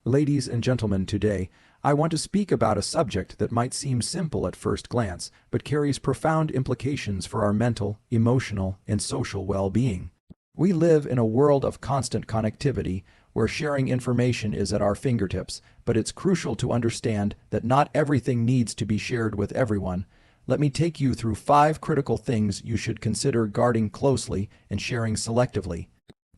Ladies and gentlemen, today, I want to speak about a subject that might seem simple at first glance, but carries profound implications for our mental, emotional, and social well-being. We live in a world of constant connectivity, where sharing information is at our fingertips, but it's crucial to understand that not everything needs to be shared with everyone. Let me take you through 5 critical things you should consider guarding closely and sharing selectively.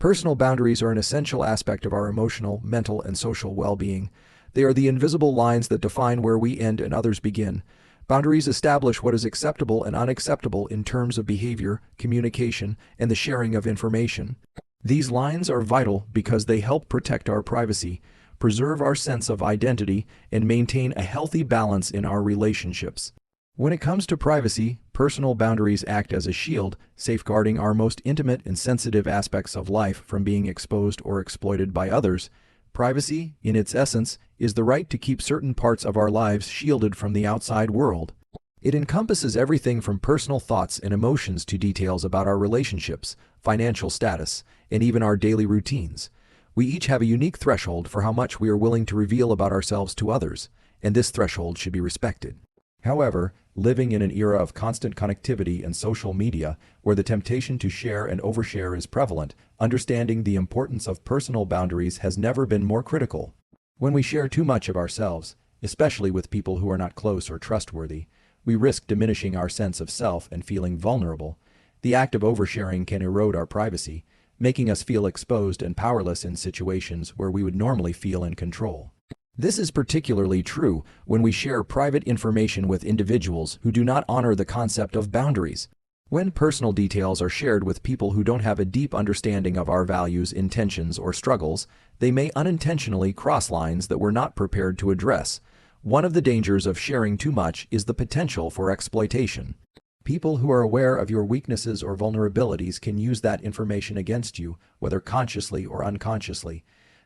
Personal boundaries are an essential aspect of our emotional, mental, and social well-being. They are the invisible lines that define where we end and others begin. Boundaries establish what is acceptable and unacceptable in terms of behavior, communication, and the sharing of information. These lines are vital because they help protect our privacy, preserve our sense of identity, and maintain a healthy balance in our relationships. When it comes to privacy, personal boundaries act as a shield, safeguarding our most intimate and sensitive aspects of life from being exposed or exploited by others. Privacy, in its essence, is the right to keep certain parts of our lives shielded from the outside world. It encompasses everything from personal thoughts and emotions to details about our relationships, financial status, and even our daily routines. We each have a unique threshold for how much we are willing to reveal about ourselves to others, and this threshold should be respected. However, living in an era of constant connectivity and social media, where the temptation to share and overshare is prevalent, understanding the importance of personal boundaries has never been more critical. When we share too much of ourselves, especially with people who are not close or trustworthy, we risk diminishing our sense of self and feeling vulnerable. The act of oversharing can erode our privacy, making us feel exposed and powerless in situations where we would normally feel in control. This is particularly true when we share private information with individuals who do not honor the concept of boundaries. When personal details are shared with people who don't have a deep understanding of our values, intentions, or struggles, they may unintentionally cross lines that we're not prepared to address. One of the dangers of sharing too much is the potential for exploitation. People who are aware of your weaknesses or vulnerabilities can use that information against you, whether consciously or unconsciously.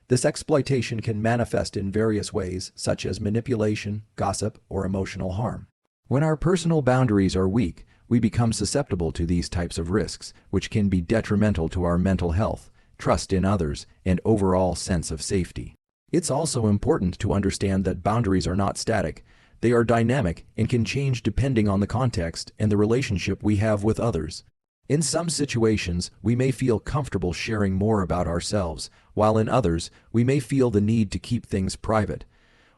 This exploitation can manifest in various ways, such as manipulation, gossip, or emotional harm. When our personal boundaries are weak, we become susceptible to these types of risks, which can be detrimental to our mental health, trust in others, and overall sense of safety. It's also important to understand that boundaries are not static. They are dynamic and can change depending on the context and the relationship we have with others. In some situations, we may feel comfortable sharing more about ourselves, while in others, we may feel the need to keep things private.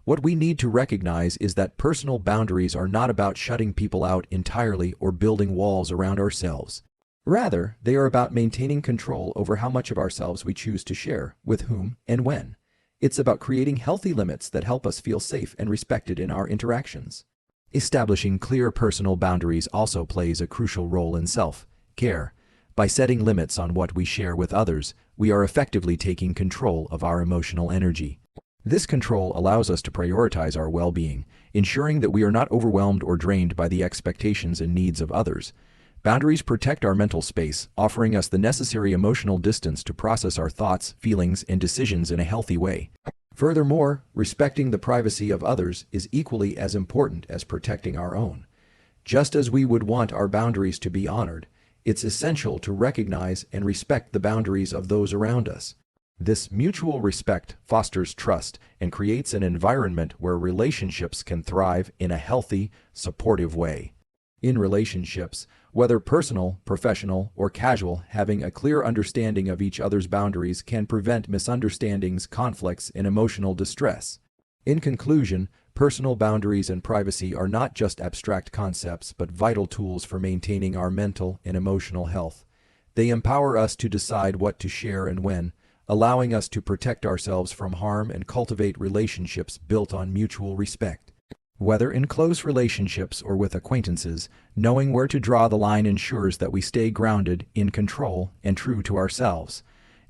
What we need to recognize is that personal boundaries are not about shutting people out entirely or building walls around ourselves. Rather, they are about maintaining control over how much of ourselves we choose to share, with whom, and when. It's about creating healthy limits that help us feel safe and respected in our interactions. Establishing clear personal boundaries also plays a crucial role in self-care. By setting limits on what we share with others, we are effectively taking control of our emotional energy. This control allows us to prioritize our well-being, ensuring that we are not overwhelmed or drained by the expectations and needs of others. Boundaries protect our mental space, offering us the necessary emotional distance to process our thoughts, feelings, and decisions in a healthy way. Furthermore, respecting the privacy of others is equally as important as protecting our own. Just as we would want our boundaries to be honored, it's essential to recognize and respect the boundaries of those around us. This mutual respect fosters trust and creates an environment where relationships can thrive in a healthy, supportive way. In relationships, whether personal, professional, or casual, having a clear understanding of each other's boundaries can prevent misunderstandings, conflicts, and emotional distress. In conclusion, personal boundaries and privacy are not just abstract concepts but vital tools for maintaining our mental and emotional health. They empower us to decide what to share and when, allowing us to protect ourselves from harm and cultivate relationships built on mutual respect. Whether in close relationships or with acquaintances, knowing where to draw the line ensures that we stay grounded, in control, and true to ourselves.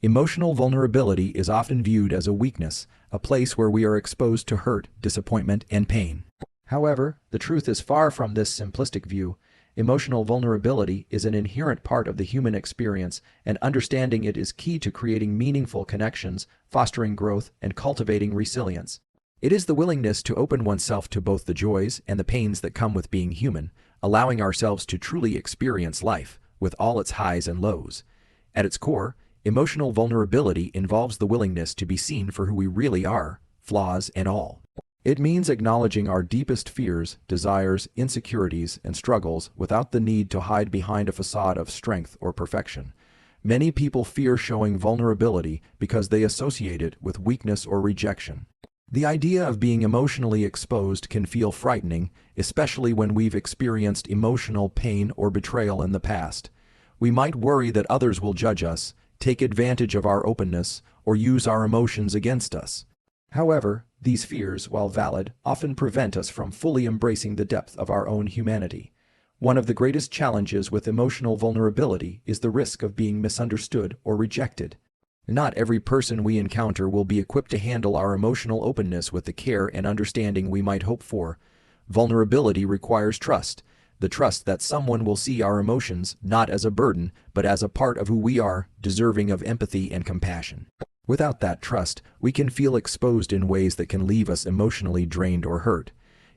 Emotional vulnerability is often viewed as a weakness, a place where we are exposed to hurt, disappointment, and pain. However, the truth is far from this simplistic view. Emotional vulnerability is an inherent part of the human experience, and understanding it is key to creating meaningful connections, fostering growth, and cultivating resilience. It is the willingness to open oneself to both the joys and the pains that come with being human, allowing ourselves to truly experience life, with all its highs and lows. At its core, emotional vulnerability involves the willingness to be seen for who we really are, flaws and all. It means acknowledging our deepest fears, desires, insecurities, and struggles without the need to hide behind a facade of strength or perfection. Many people fear showing vulnerability because they associate it with weakness or rejection. The idea of being emotionally exposed can feel frightening, especially when we've experienced emotional pain or betrayal in the past. We might worry that others will judge us, take advantage of our openness, or use our emotions against us. However, these fears, while valid, often prevent us from fully embracing the depth of our own humanity. One of the greatest challenges with emotional vulnerability is the risk of being misunderstood or rejected. Not every person we encounter will be equipped to handle our emotional openness with the care and understanding we might hope for. Vulnerability requires trust, the trust that someone will see our emotions not as a burden, but as a part of who we are, deserving of empathy and compassion. Without that trust, we can feel exposed in ways that can leave us emotionally drained or hurt.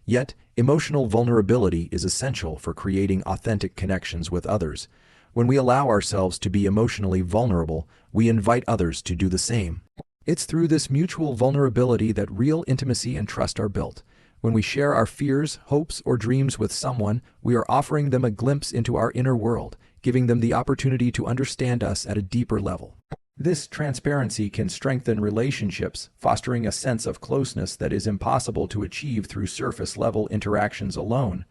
Yet, emotional vulnerability is essential for creating authentic connections with others. When we allow ourselves to be emotionally vulnerable, we invite others to do the same. It's through this mutual vulnerability that real intimacy and trust are built. When we share our fears, hopes, or dreams with someone, we are offering them a glimpse into our inner world, giving them the opportunity to understand us at a deeper level. This transparency can strengthen relationships, fostering a sense of closeness that is impossible to achieve through surface-level interactions alone.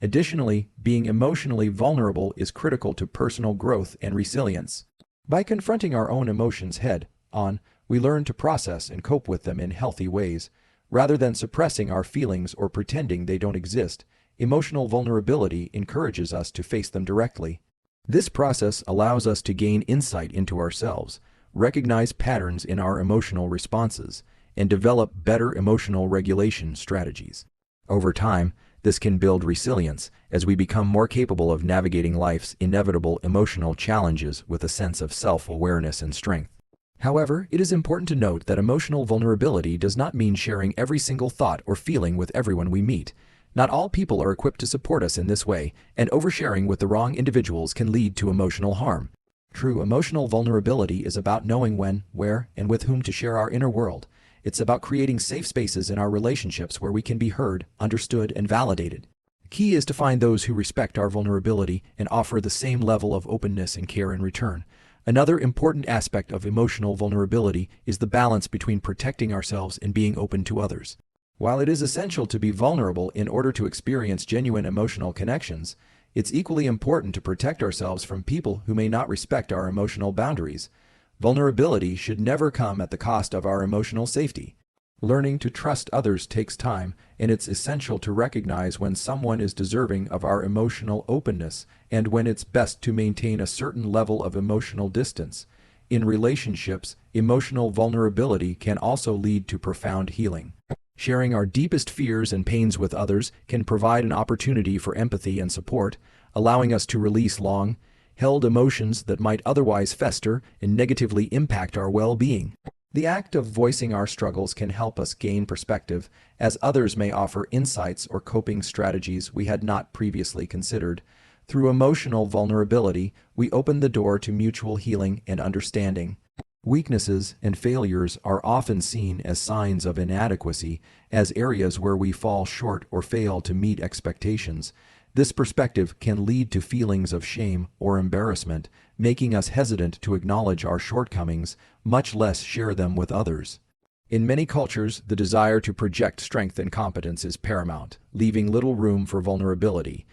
Additionally, being emotionally vulnerable is critical to personal growth and resilience. By confronting our own emotions head-on, we learn to process and cope with them in healthy ways. Rather than suppressing our feelings or pretending they don't exist, emotional vulnerability encourages us to face them directly. This process allows us to gain insight into ourselves, recognize patterns in our emotional responses, and develop better emotional regulation strategies. Over time, this can build resilience as we become more capable of navigating life's inevitable emotional challenges with a sense of self-awareness and strength. However, it is important to note that emotional vulnerability does not mean sharing every single thought or feeling with everyone we meet. Not all people are equipped to support us in this way, and oversharing with the wrong individuals can lead to emotional harm. True emotional vulnerability is about knowing when, where, and with whom to share our inner world. It's about creating safe spaces in our relationships where we can be heard, understood, and validated. The key is to find those who respect our vulnerability and offer the same level of openness and care in return. Another important aspect of emotional vulnerability is the balance between protecting ourselves and being open to others. While it is essential to be vulnerable in order to experience genuine emotional connections, it's equally important to protect ourselves from people who may not respect our emotional boundaries. Vulnerability should never come at the cost of our emotional safety. Learning to trust others takes time, and it's essential to recognize when someone is deserving of our emotional openness and when it's best to maintain a certain level of emotional distance. In relationships, emotional vulnerability can also lead to profound healing. Sharing our deepest fears and pains with others can provide an opportunity for empathy and support, allowing us to release long-held emotions that might otherwise fester and negatively impact our well-being. The act of voicing our struggles can help us gain perspective, as others may offer insights or coping strategies we had not previously considered. Through emotional vulnerability, we open the door to mutual healing and understanding. Weaknesses and failures are often seen as signs of inadequacy, as areas where we fall short or fail to meet expectations. This perspective can lead to feelings of shame or embarrassment, making us hesitant to acknowledge our shortcomings, much less share them with others. In many cultures, the desire to project strength and competence is paramount, leaving little room for vulnerability.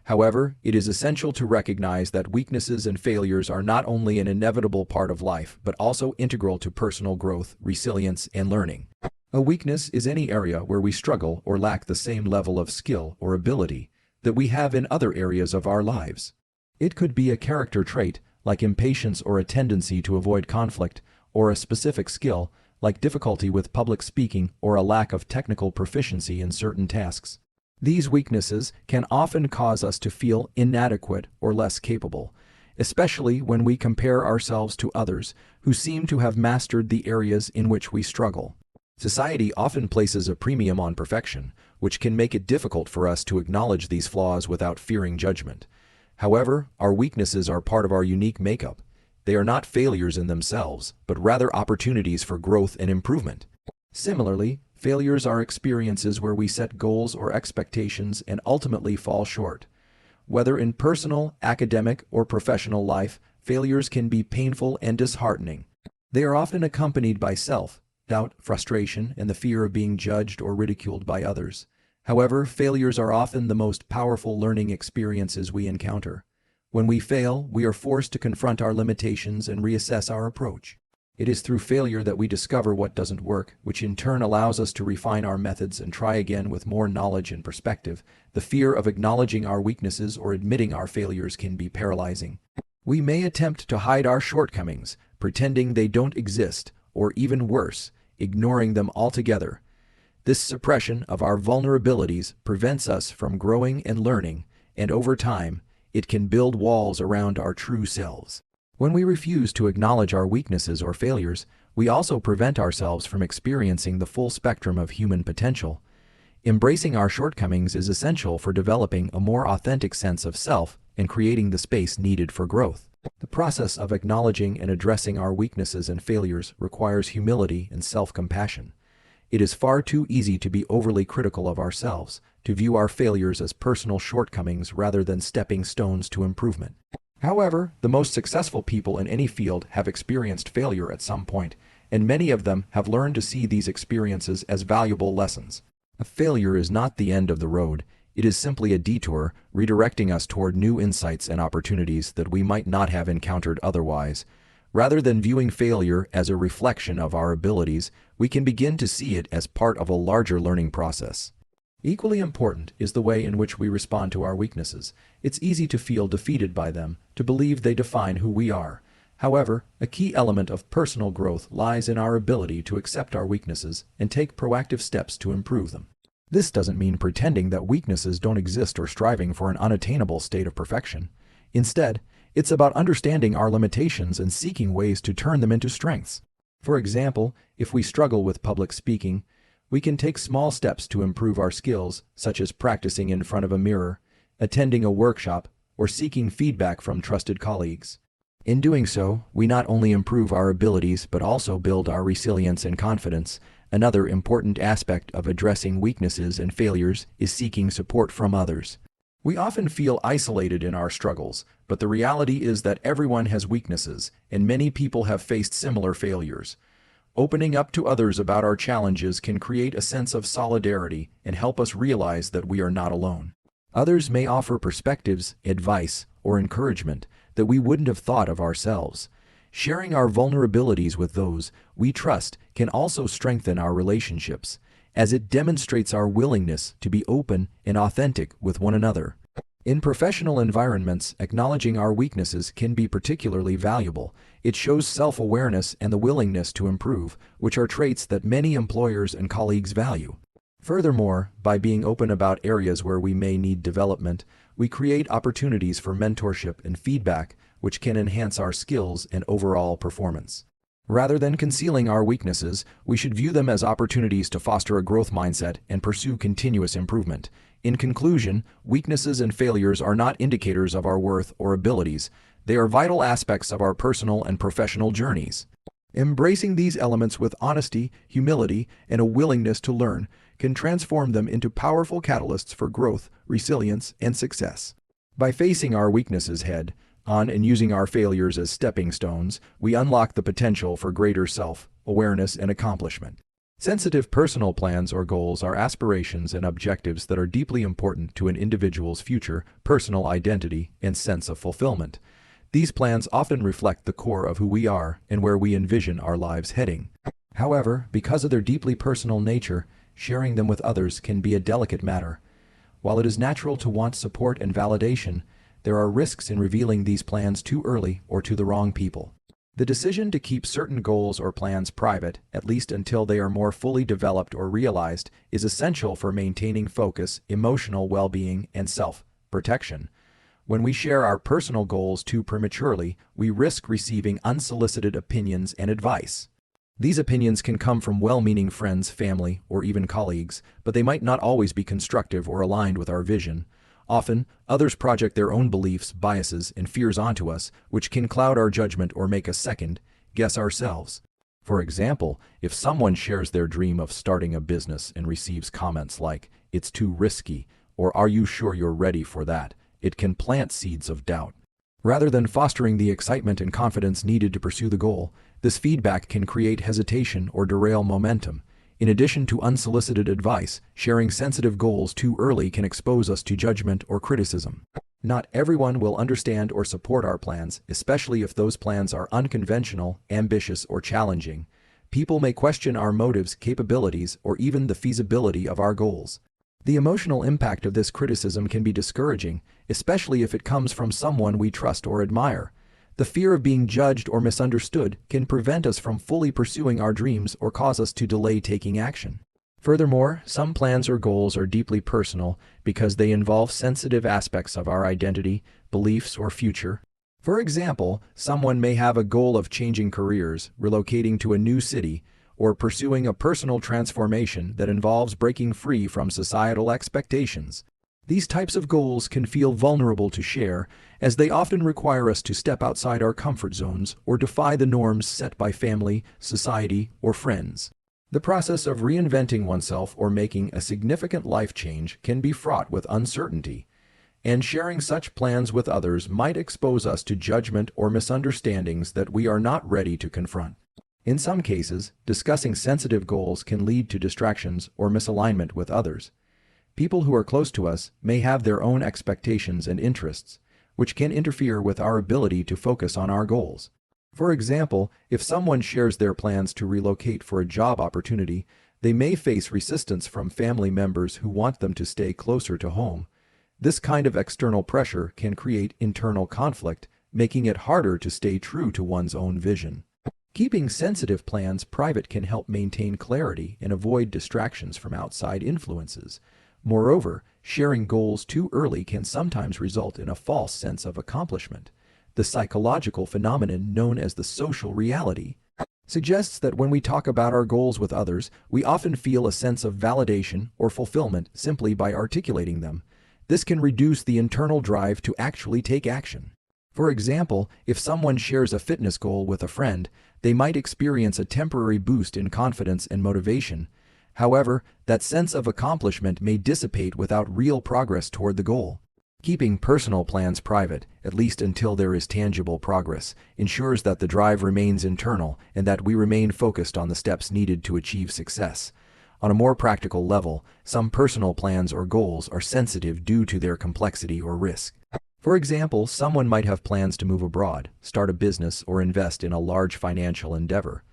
However, it is essential to recognize that weaknesses and failures are not only an inevitable part of life, but also integral to personal growth, resilience, and learning. A weakness is any area where we struggle or lack the same level of skill or ability that we have in other areas of our lives. It could be a character trait, like impatience or a tendency to avoid conflict, or a specific skill, like difficulty with public speaking or a lack of technical proficiency in certain tasks. These weaknesses can often cause us to feel inadequate or less capable, especially when we compare ourselves to others who seem to have mastered the areas in which we struggle. Society often places a premium on perfection, which can make it difficult for us to acknowledge these flaws without fearing judgment. However, our weaknesses are part of our unique makeup. They are not failures in themselves, but rather opportunities for growth and improvement. Similarly, failures are experiences where we set goals or expectations and ultimately fall short. Whether in personal, academic, or professional life, failures can be painful and disheartening. They are often accompanied by self-doubt, frustration, and the fear of being judged or ridiculed by others. However, failures are often the most powerful learning experiences we encounter. When we fail, we are forced to confront our limitations and reassess our approach. It is through failure that we discover what doesn't work, which in turn allows us to refine our methods and try again with more knowledge and perspective. The fear of acknowledging our weaknesses or admitting our failures can be paralyzing. We may attempt to hide our shortcomings, pretending they don't exist, or even worse, ignoring them altogether. This suppression of our vulnerabilities prevents us from growing and learning, and over time, it can build walls around our true selves. When we refuse to acknowledge our weaknesses or failures, we also prevent ourselves from experiencing the full spectrum of human potential. Embracing our shortcomings is essential for developing a more authentic sense of self and creating the space needed for growth. The process of acknowledging and addressing our weaknesses and failures requires humility and self-compassion. It is far too easy to be overly critical of ourselves, to view our failures as personal shortcomings rather than stepping stones to improvement. However, the most successful people in any field have experienced failure at some point, and many of them have learned to see these experiences as valuable lessons. A failure is not the end of the road. It is simply a detour, redirecting us toward new insights and opportunities that we might not have encountered otherwise. Rather than viewing failure as a reflection of our abilities, we can begin to see it as part of a larger learning process. Equally important is the way in which we respond to our weaknesses. It's easy to feel defeated by them, to believe they define who we are. However, a key element of personal growth lies in our ability to accept our weaknesses and take proactive steps to improve them. This doesn't mean pretending that weaknesses don't exist or striving for an unattainable state of perfection. Instead, it's about understanding our limitations and seeking ways to turn them into strengths. For example, if we struggle with public speaking, we can take small steps to improve our skills, such as practicing in front of a mirror, attending a workshop, or seeking feedback from trusted colleagues. In doing so, we not only improve our abilities but also build our resilience and confidence. Another important aspect of addressing weaknesses and failures is seeking support from others. We often feel isolated in our struggles, but the reality is that everyone has weaknesses, and many people have faced similar failures. Opening up to others about our challenges can create a sense of solidarity and help us realize that we are not alone. Others may offer perspectives, advice, or encouragement that we wouldn't have thought of ourselves. Sharing our vulnerabilities with those we trust can also strengthen our relationships, as it demonstrates our willingness to be open and authentic with one another. In professional environments, acknowledging our weaknesses can be particularly valuable. It shows self-awareness and the willingness to improve, which are traits that many employers and colleagues value. Furthermore, by being open about areas where we may need development, we create opportunities for mentorship and feedback, which can enhance our skills and overall performance. Rather than concealing our weaknesses, we should view them as opportunities to foster a growth mindset and pursue continuous improvement. In conclusion, weaknesses and failures are not indicators of our worth or abilities. They are vital aspects of our personal and professional journeys. Embracing these elements with honesty, humility, and a willingness to learn can transform them into powerful catalysts for growth, resilience, and success. By facing our weaknesses head-on and using our failures as stepping stones, we unlock the potential for greater self-awareness and accomplishment. Sensitive personal plans or goals are aspirations and objectives that are deeply important to an individual's future, personal identity, and sense of fulfillment. These plans often reflect the core of who we are and where we envision our lives heading. However, because of their deeply personal nature, sharing them with others can be a delicate matter. While it is natural to want support and validation, there are risks in revealing these plans too early or to the wrong people. The decision to keep certain goals or plans private, at least until they are more fully developed or realized, is essential for maintaining focus, emotional well-being, and self-protection. When we share our personal goals too prematurely, we risk receiving unsolicited opinions and advice. These opinions can come from well-meaning friends, family, or even colleagues, but they might not always be constructive or aligned with our vision. Often, others project their own beliefs, biases, and fears onto us, which can cloud our judgment or make us second-guess ourselves. For example, if someone shares their dream of starting a business and receives comments like, "It's too risky," or "Are you sure you're ready for that?" it can plant seeds of doubt. Rather than fostering the excitement and confidence needed to pursue the goal, this feedback can create hesitation or derail momentum. In addition to unsolicited advice, sharing sensitive goals too early can expose us to judgment or criticism. Not everyone will understand or support our plans, especially if those plans are unconventional, ambitious, or challenging. People may question our motives, capabilities, or even the feasibility of our goals. The emotional impact of this criticism can be discouraging, especially if it comes from someone we trust or admire. The fear of being judged or misunderstood can prevent us from fully pursuing our dreams or cause us to delay taking action. Furthermore, some plans or goals are deeply personal because they involve sensitive aspects of our identity, beliefs, or future. For example, someone may have a goal of changing careers, relocating to a new city, or pursuing a personal transformation that involves breaking free from societal expectations. These types of goals can feel vulnerable to share, as they often require us to step outside our comfort zones or defy the norms set by family, society, or friends. The process of reinventing oneself or making a significant life change can be fraught with uncertainty, and sharing such plans with others might expose us to judgment or misunderstandings that we are not ready to confront. In some cases, discussing sensitive goals can lead to distractions or misalignment with others. People who are close to us may have their own expectations and interests, which can interfere with our ability to focus on our goals. For example, if someone shares their plans to relocate for a job opportunity, they may face resistance from family members who want them to stay closer to home. This kind of external pressure can create internal conflict, making it harder to stay true to one's own vision. Keeping sensitive plans private can help maintain clarity and avoid distractions from outside influences. Moreover, sharing goals too early can sometimes result in a false sense of accomplishment. The psychological phenomenon known as the social reality suggests that when we talk about our goals with others, we often feel a sense of validation or fulfillment simply by articulating them. This can reduce the internal drive to actually take action. For example, if someone shares a fitness goal with a friend, they might experience a temporary boost in confidence and motivation. However, that sense of accomplishment may dissipate without real progress toward the goal. Keeping personal plans private, at least until there is tangible progress, ensures that the drive remains internal and that we remain focused on the steps needed to achieve success. On a more practical level, some personal plans or goals are sensitive due to their complexity or risk. For example, someone might have plans to move abroad, start a business, or invest in a large financial endeavor.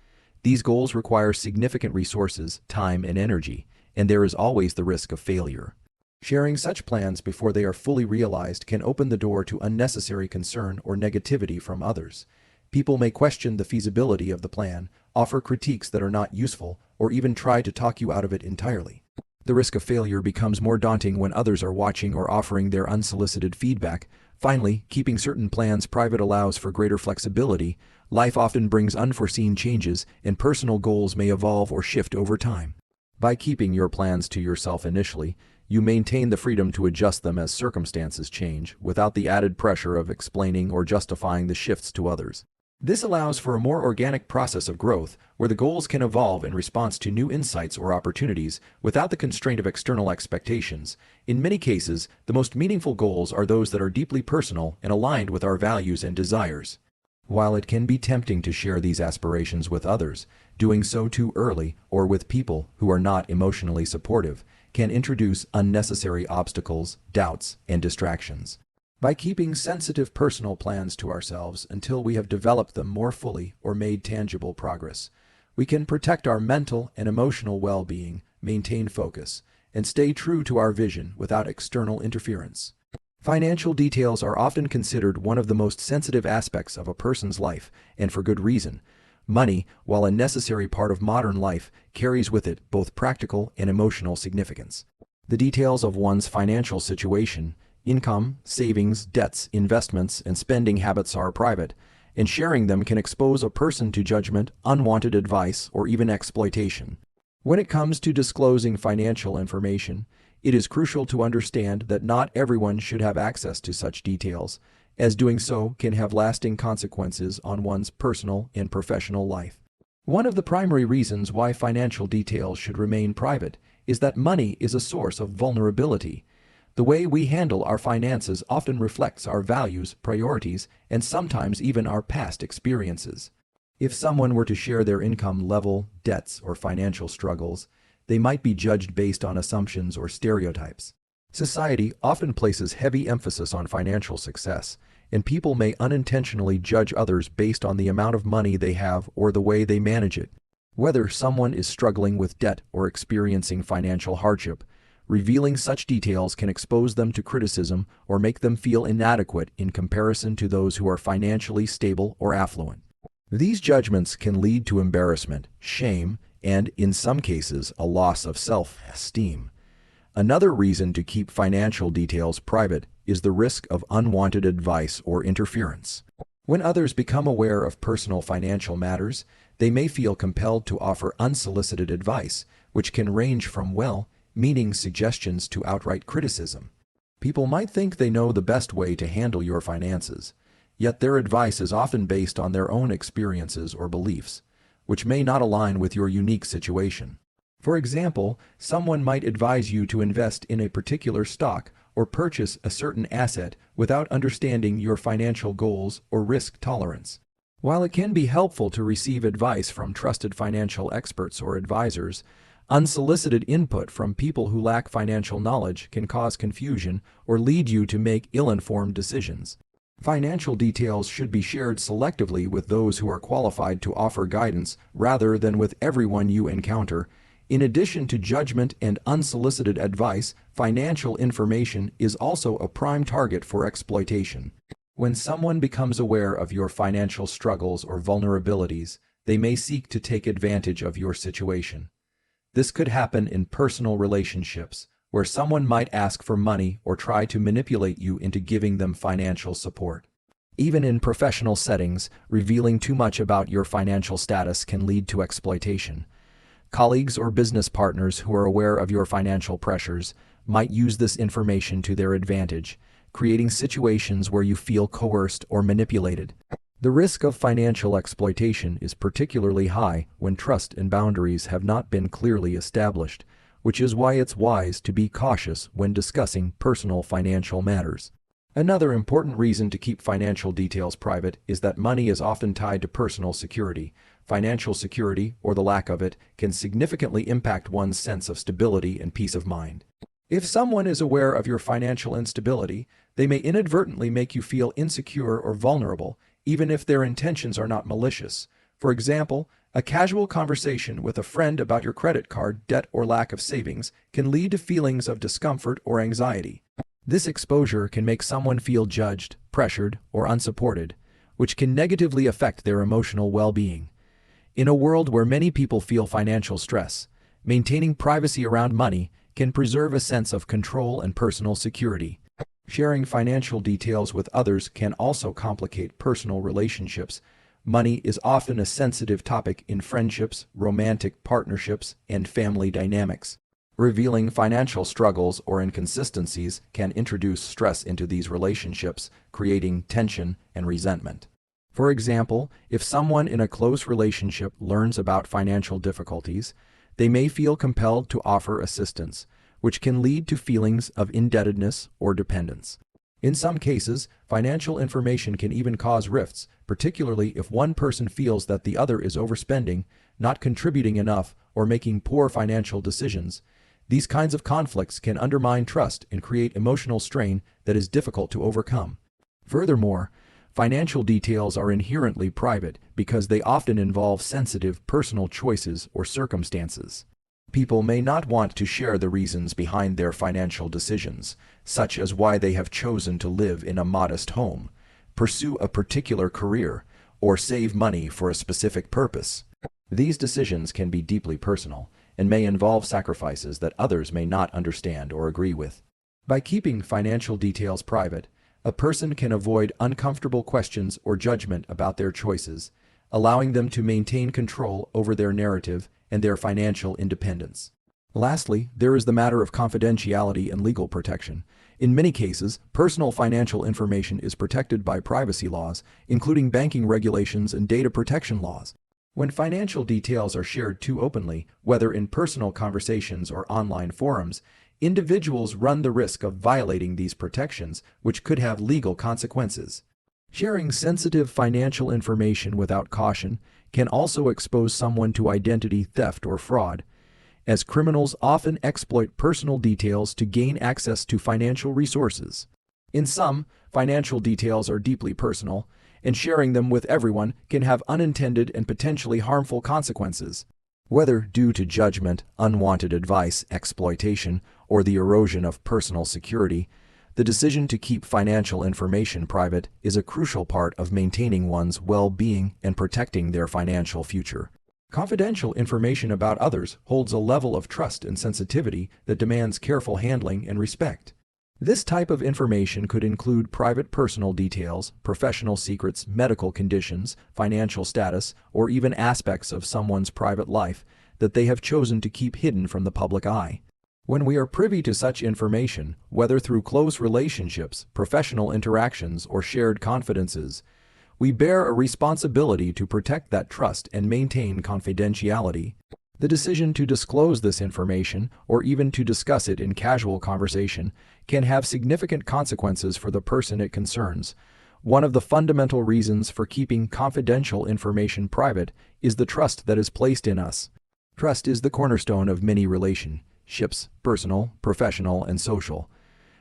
These goals require significant resources, time, and energy, and there is always the risk of failure. Sharing such plans before they are fully realized can open the door to unnecessary concern or negativity from others. People may question the feasibility of the plan, offer critiques that are not useful, or even try to talk you out of it entirely. The risk of failure becomes more daunting when others are watching or offering their unsolicited feedback. Finally, keeping certain plans private allows for greater flexibility. Life often brings unforeseen changes, and personal goals may evolve or shift over time. By keeping your plans to yourself initially, you maintain the freedom to adjust them as circumstances change, without the added pressure of explaining or justifying the shifts to others. This allows for a more organic process of growth, where the goals can evolve in response to new insights or opportunities, without the constraint of external expectations. In many cases, the most meaningful goals are those that are deeply personal and aligned with our values and desires. While it can be tempting to share these aspirations with others, doing so too early or with people who are not emotionally supportive can introduce unnecessary obstacles, doubts, and distractions. By keeping sensitive personal plans to ourselves until we have developed them more fully or made tangible progress, we can protect our mental and emotional well-being, maintain focus, and stay true to our vision without external interference. Financial details are often considered one of the most sensitive aspects of a person's life, and for good reason. Money, while a necessary part of modern life, carries with it both practical and emotional significance. The details of one's financial situation, income, savings, debts, investments, and spending habits are private, and sharing them can expose a person to judgment, unwanted advice, or even exploitation. When it comes to disclosing financial information, it is crucial to understand that not everyone should have access to such details, as doing so can have lasting consequences on one's personal and professional life. One of the primary reasons why financial details should remain private is that money is a source of vulnerability. The way we handle our finances often reflects our values, priorities, and sometimes even our past experiences. If someone were to share their income level, debts, or financial struggles, they might be judged based on assumptions or stereotypes. Society often places heavy emphasis on financial success, and people may unintentionally judge others based on the amount of money they have or the way they manage it. Whether someone is struggling with debt or experiencing financial hardship, revealing such details can expose them to criticism or make them feel inadequate in comparison to those who are financially stable or affluent. These judgments can lead to embarrassment, shame, and, in some cases, a loss of self-esteem. Another reason to keep financial details private is the risk of unwanted advice or interference. When others become aware of personal financial matters, they may feel compelled to offer unsolicited advice, which can range from well-meaning suggestions to outright criticism. People might think they know the best way to handle your finances, yet their advice is often based on their own experiences or beliefs, which may not align with your unique situation. For example, someone might advise you to invest in a particular stock or purchase a certain asset without understanding your financial goals or risk tolerance. While it can be helpful to receive advice from trusted financial experts or advisors, unsolicited input from people who lack financial knowledge can cause confusion or lead you to make ill-informed decisions. Financial details should be shared selectively with those who are qualified to offer guidance rather than with everyone you encounter. In addition to judgment and unsolicited advice, financial information is also a prime target for exploitation. When someone becomes aware of your financial struggles or vulnerabilities, they may seek to take advantage of your situation. This could happen in personal relationships, where someone might ask for money or try to manipulate you into giving them financial support. Even in professional settings, revealing too much about your financial status can lead to exploitation. Colleagues or business partners who are aware of your financial pressures might use this information to their advantage, creating situations where you feel coerced or manipulated. The risk of financial exploitation is particularly high when trust and boundaries have not been clearly established, which is why it's wise to be cautious when discussing personal financial matters. Another important reason to keep financial details private is that money is often tied to personal security. Financial security, or the lack of it, can significantly impact one's sense of stability and peace of mind. If someone is aware of your financial instability, they may inadvertently make you feel insecure or vulnerable, even if their intentions are not malicious. For example, a casual conversation with a friend about your credit card debt or lack of savings can lead to feelings of discomfort or anxiety. This exposure can make someone feel judged, pressured, or unsupported, which can negatively affect their emotional well-being. In a world where many people feel financial stress, maintaining privacy around money can preserve a sense of control and personal security. Sharing financial details with others can also complicate personal relationships. Money is often a sensitive topic in friendships, romantic partnerships, and family dynamics. Revealing financial struggles or inconsistencies can introduce stress into these relationships, creating tension and resentment. For example, if someone in a close relationship learns about financial difficulties, they may feel compelled to offer assistance, which can lead to feelings of indebtedness or dependence. In some cases, financial information can even cause rifts, particularly if one person feels that the other is overspending, not contributing enough, or making poor financial decisions. These kinds of conflicts can undermine trust and create emotional strain that is difficult to overcome. Furthermore, financial details are inherently private because they often involve sensitive personal choices or circumstances. People may not want to share the reasons behind their financial decisions, such as why they have chosen to live in a modest home, pursue a particular career, or save money for a specific purpose. These decisions can be deeply personal and may involve sacrifices that others may not understand or agree with. By keeping financial details private, a person can avoid uncomfortable questions or judgment about their choices, allowing them to maintain control over their narrative and their financial independence. Lastly, there is the matter of confidentiality and legal protection. In many cases, personal financial information is protected by privacy laws, including banking regulations and data protection laws. When financial details are shared too openly, whether in personal conversations or online forums, individuals run the risk of violating these protections, which could have legal consequences. Sharing sensitive financial information without caution can also expose someone to identity theft or fraud, as criminals often exploit personal details to gain access to financial resources. In sum, financial details are deeply personal, and sharing them with everyone can have unintended and potentially harmful consequences. Whether due to judgment, unwanted advice, exploitation, or the erosion of personal security, the decision to keep financial information private is a crucial part of maintaining one's well-being and protecting their financial future. Confidential information about others holds a level of trust and sensitivity that demands careful handling and respect. This type of information could include private personal details, professional secrets, medical conditions, financial status, or even aspects of someone's private life that they have chosen to keep hidden from the public eye. When we are privy to such information, whether through close relationships, professional interactions, or shared confidences, we bear a responsibility to protect that trust and maintain confidentiality. The decision to disclose this information, or even to discuss it in casual conversation, can have significant consequences for the person it concerns. One of the fundamental reasons for keeping confidential information private is the trust that is placed in us. Trust is the cornerstone of many relationships, personal, professional, and social.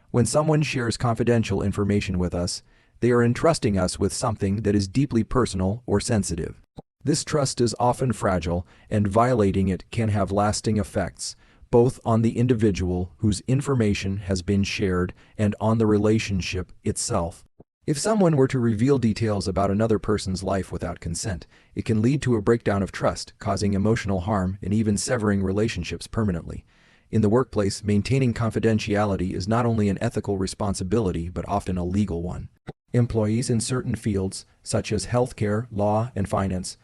When someone shares confidential information with us, they are entrusting us with something that is deeply personal or sensitive. This trust is often fragile, and violating it can have lasting effects, both on the individual whose information has been shared and on the relationship itself. If someone were to reveal details about another person's life without consent, it can lead to a breakdown of trust, causing emotional harm and even severing relationships permanently. In the workplace, maintaining confidentiality is not only an ethical responsibility but often a legal one. Employees in certain fields, such as healthcare, law, and finance,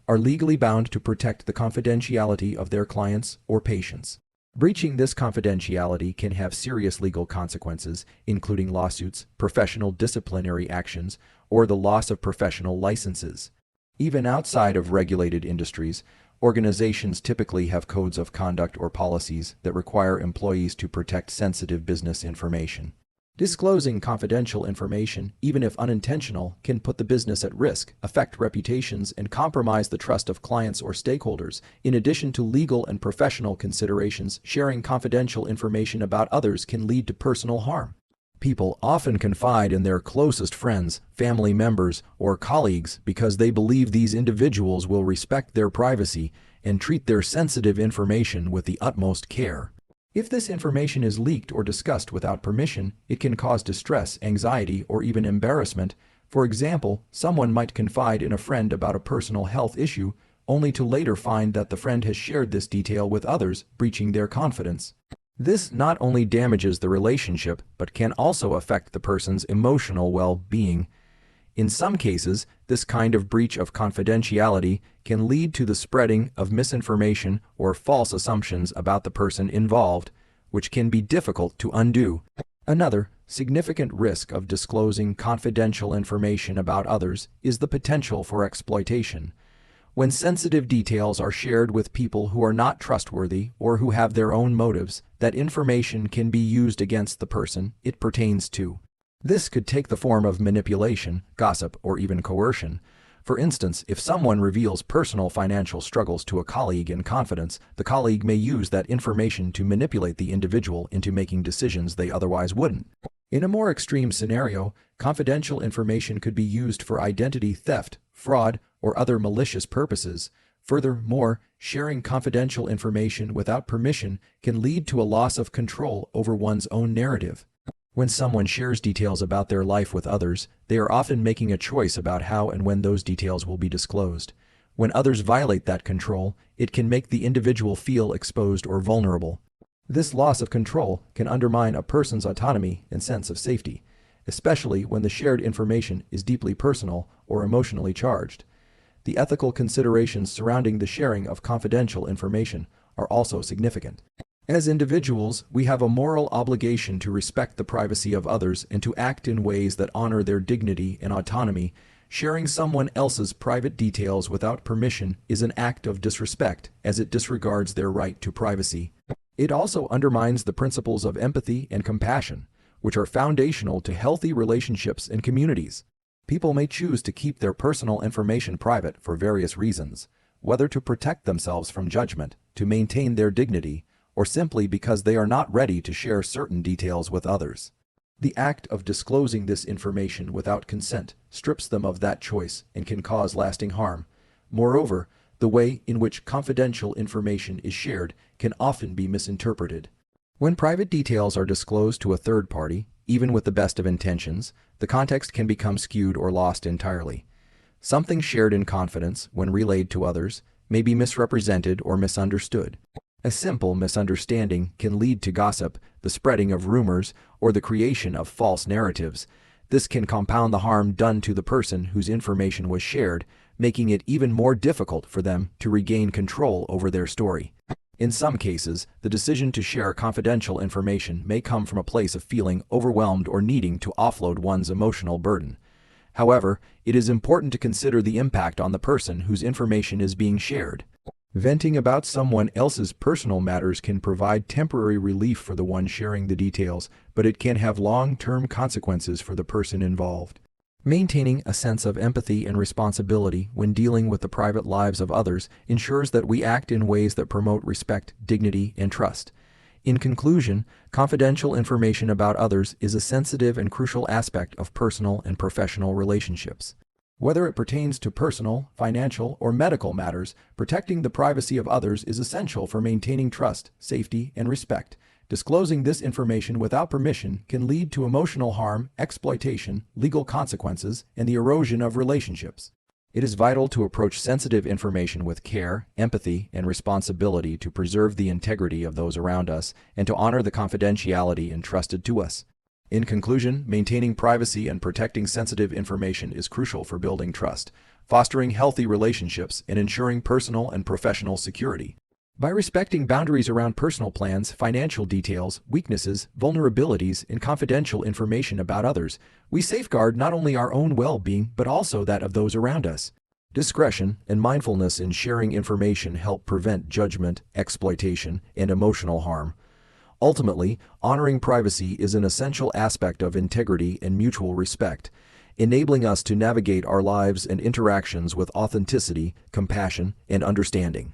are legally bound to protect the confidentiality of their clients or patients. Breaching this confidentiality can have serious legal consequences, including lawsuits, professional disciplinary actions, or the loss of professional licenses. Even outside of regulated industries, organizations typically have codes of conduct or policies that require employees to protect sensitive business information. Disclosing confidential information, even if unintentional, can put the business at risk, affect reputations, and compromise the trust of clients or stakeholders. In addition to legal and professional considerations, sharing confidential information about others can lead to personal harm. People often confide in their closest friends, family members, or colleagues because they believe these individuals will respect their privacy and treat their sensitive information with the utmost care. If this information is leaked or discussed without permission, it can cause distress, anxiety, or even embarrassment. For example, someone might confide in a friend about a personal health issue, only to later find that the friend has shared this detail with others, breaching their confidence. This not only damages the relationship, but can also affect the person's emotional well-being. In some cases, this kind of breach of confidentiality can lead to the spreading of misinformation or false assumptions about the person involved, which can be difficult to undo. Another significant risk of disclosing confidential information about others is the potential for exploitation. When sensitive details are shared with people who are not trustworthy or who have their own motives, that information can be used against the person it pertains to. This could take the form of manipulation, gossip, or even coercion. For instance, if someone reveals personal financial struggles to a colleague in confidence, the colleague may use that information to manipulate the individual into making decisions they otherwise wouldn't. In a more extreme scenario, confidential information could be used for identity theft, fraud, or other malicious purposes. Furthermore, sharing confidential information without permission can lead to a loss of control over one's own narrative. When someone shares details about their life with others, they are often making a choice about how and when those details will be disclosed. When others violate that control, it can make the individual feel exposed or vulnerable. This loss of control can undermine a person's autonomy and sense of safety, especially when the shared information is deeply personal or emotionally charged. The ethical considerations surrounding the sharing of confidential information are also significant. As individuals, we have a moral obligation to respect the privacy of others and to act in ways that honor their dignity and autonomy. Sharing someone else's private details without permission is an act of disrespect, as it disregards their right to privacy. It also undermines the principles of empathy and compassion, which are foundational to healthy relationships and communities. People may choose to keep their personal information private for various reasons, whether to protect themselves from judgment, to maintain their dignity, or simply because they are not ready to share certain details with others. The act of disclosing this information without consent strips them of that choice and can cause lasting harm. Moreover, the way in which confidential information is shared can often be misinterpreted. When private details are disclosed to a third party, even with the best of intentions, the context can become skewed or lost entirely. Something shared in confidence, when relayed to others, may be misrepresented or misunderstood. A simple misunderstanding can lead to gossip, the spreading of rumors, or the creation of false narratives. This can compound the harm done to the person whose information was shared, making it even more difficult for them to regain control over their story. In some cases, the decision to share confidential information may come from a place of feeling overwhelmed or needing to offload one's emotional burden. However, it is important to consider the impact on the person whose information is being shared. Venting about someone else's personal matters can provide temporary relief for the one sharing the details, but it can have long-term consequences for the person involved. Maintaining a sense of empathy and responsibility when dealing with the private lives of others ensures that we act in ways that promote respect, dignity, and trust. In conclusion, confidential information about others is a sensitive and crucial aspect of personal and professional relationships. Whether it pertains to personal, financial, or medical matters, protecting the privacy of others is essential for maintaining trust, safety, and respect. Disclosing this information without permission can lead to emotional harm, exploitation, legal consequences, and the erosion of relationships. It is vital to approach sensitive information with care, empathy, and responsibility to preserve the integrity of those around us and to honor the confidentiality entrusted to us. In conclusion, maintaining privacy and protecting sensitive information is crucial for building trust, fostering healthy relationships, and ensuring personal and professional security. By respecting boundaries around personal plans, financial details, weaknesses, vulnerabilities, and confidential information about others, we safeguard not only our own well-being but also that of those around us. Discretion and mindfulness in sharing information help prevent judgment, exploitation, and emotional harm. Ultimately, honoring privacy is an essential aspect of integrity and mutual respect, enabling us to navigate our lives and interactions with authenticity, compassion, and understanding.